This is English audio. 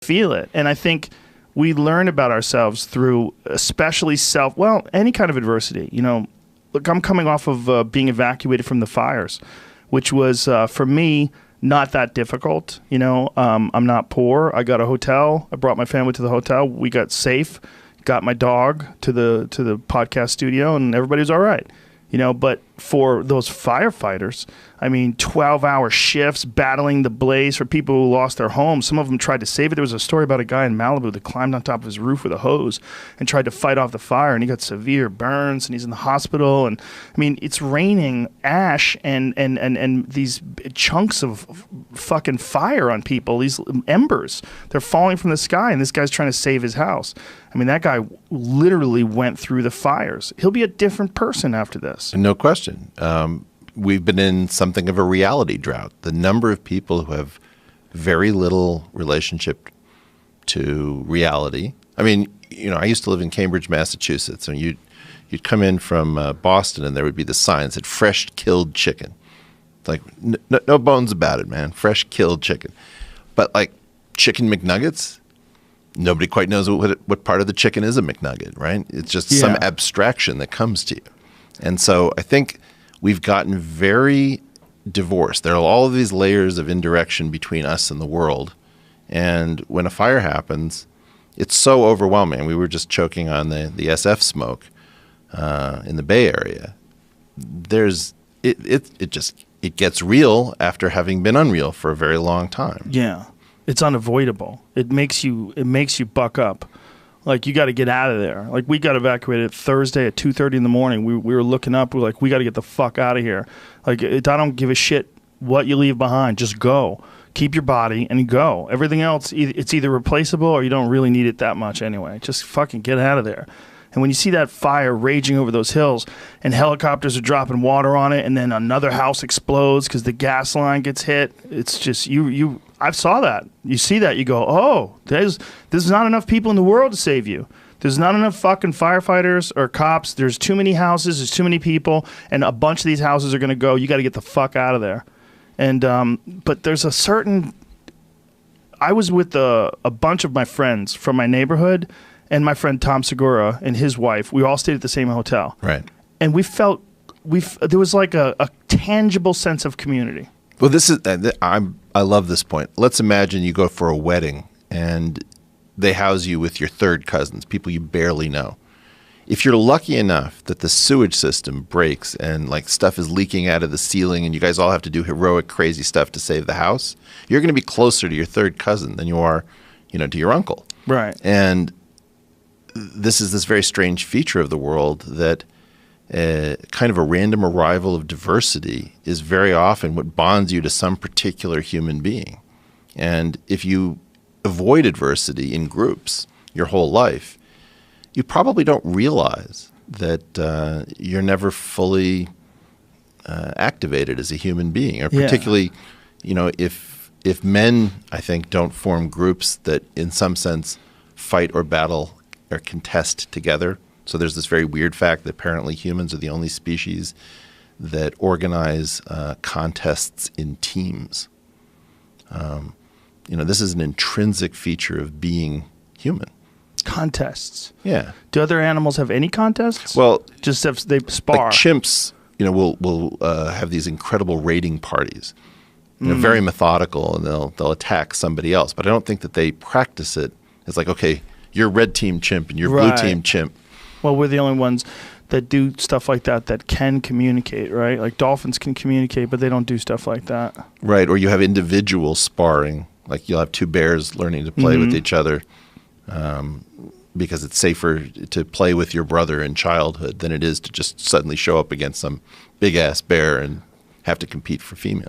feel it. And I think we learn about ourselves through especially any kind of adversity. You know, look, I'm coming off of being evacuated from the fires, which was, for me, not that difficult. You know, I'm not poor. I got a hotel. I brought my family to the hotel. We got safe, got my dog to the podcast studio, and everybody was all right. You know, but for those firefighters, I mean, 12-hour shifts battling the blaze for people who lost their homes. Some of them tried to save it. There was a story about a guy in Malibu that climbed on top of his roof with a hose and tried to fight off the fire, and he got severe burns, and he's in the hospital. And I mean, it's raining ash and these chunks of fucking fire on people, these embers. They're falling from the sky, and this guy's trying to save his house. I mean, that guy literally went through the fires. He'll be a different person after this. No question. We've been in something of a reality drought. The number of people who have very little relationship to reality. I mean, you know, I used to live in Cambridge, Massachusetts, and you'd come in from Boston, and there would be the sign that said "fresh killed chicken." Like no bones about it, man. Fresh killed chicken. But like chicken McNuggets, nobody quite knows what part of the chicken is a McNugget, right? It's just some abstraction that comes to you. And so I think we've gotten very divorced. There are all of these layers of indirection between us and the world. And when a fire happens, it's so overwhelming. We were just choking on the SF smoke in the Bay Area. It gets real after having been unreal for a very long time. Yeah. It's unavoidable. It makes you buck up. Like, you got to get out of there. Like, we got evacuated Thursday at 2:30 in the morning. We were looking up. We were like, we got to get the fuck out of here. Like, I don't give a shit what you leave behind. Just go. Keep your body and go. Everything else, it's either replaceable or you don't really need it that much anyway. Just fucking get out of there. And when you see that fire raging over those hills and helicopters are dropping water on it, and then another house explodes because the gas line gets hit, it's just I saw that. You see that, you go, oh, there's not enough people in the world to save you. There's not enough fucking firefighters or cops. There's too many houses. There's too many people, and a bunch of these houses are going to go. You got to get the fuck out of there. And but there's a certain. I was with a bunch of my friends from my neighborhood, and my friend Tom Segura and his wife. We all stayed at the same hotel. Right. And there was like a tangible sense of community. Well, I love this point. Let's imagine you go for a wedding and they house you with your third cousins, people you barely know. If you're lucky enough that the sewage system breaks and like stuff is leaking out of the ceiling and you guys all have to do heroic, crazy stuff to save the house, you're going to be closer to your third cousin than you are, to your uncle. Right. And this is this very strange feature of the world that kind of a random arrival of diversity is very often what bonds you to some particular human being. And if you avoid adversity in groups your whole life, you probably don't realize that you're never fully activated as a human being. Or particularly, if men, I think, don't form groups that in some sense fight or battle or contest together. So there's this very weird fact that apparently humans are the only species that organize contests in teams. This is an intrinsic feature of being human. Contests. Yeah. Do other animals have any contests? Well, just if they spar. Like chimps, will have these incredible raiding parties. Very methodical, and they'll attack somebody else. But I don't think that they practice it. It's like, okay, you're red team chimp and you're blue team chimp. Well, we're the only ones that do stuff like that can communicate, right? Like dolphins can communicate, but they don't do stuff like that. Right, or you have individual sparring. Like you'll have two bears learning to play with each other because it's safer to play with your brother in childhood than it is to just suddenly show up against some big-ass bear and have to compete for female.